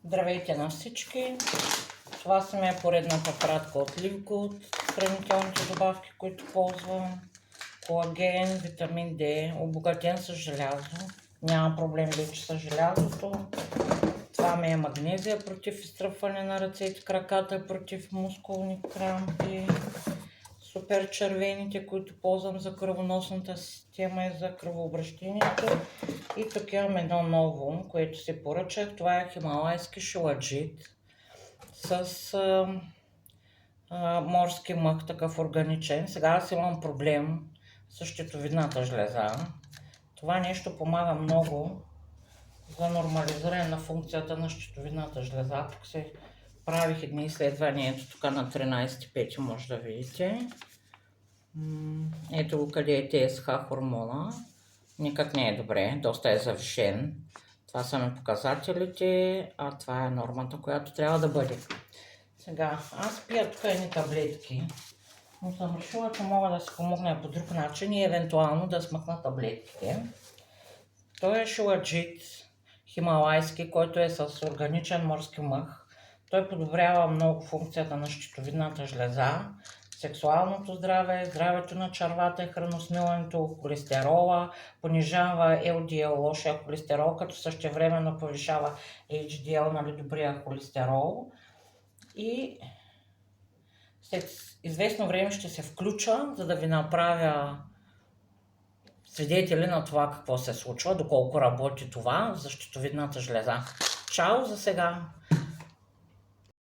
Здравейте на всички! Това са ми е поредната пратка от Livgo от хранителните добавки, които ползвам. Колаген, витамин D, обогатен с желязо. Няма проблем вече с желязото. Това ми е магнезия против изтръпване на ръцете, краката, против мускулни крампи. Супер червените, които ползвам за кръвоносната система и за кръвообращението. И тук имам едно ново, което си поръчах. Това е хималайски шиладжит с морски мъх, такъв органичен. Сега аз имам проблем с щитовидната жлеза. Това нещо помага много за нормализиране на функцията на щитовидната жлеза. Тук се правих едни изследвания, ето тук на 13.5 може да видите. Ето го къде е ТСХ хормона. Никак не е добре, доста е завишен. Това са ми показателите, а това е нормата, която трябва да бъде. Сега, аз пия тук едни таблетки, но съм решила, че мога да си помогна по друг начин и евентуално да смъкна таблетките. Той е шиладжит хималайски, който е с органичен морски мъх. Той подобрява много функцията на щитовидната жлеза, сексуалното здраве, здравето на червата и храносмилането, холестерола, понижава LDL, лошия холестерол, като същевременно повишава HDL, нали, добрия холестерол. И след известно време ще се включа, за да ви направя свидетели на това какво се случва, доколко работи това за щитовидната жлеза. Чао за сега!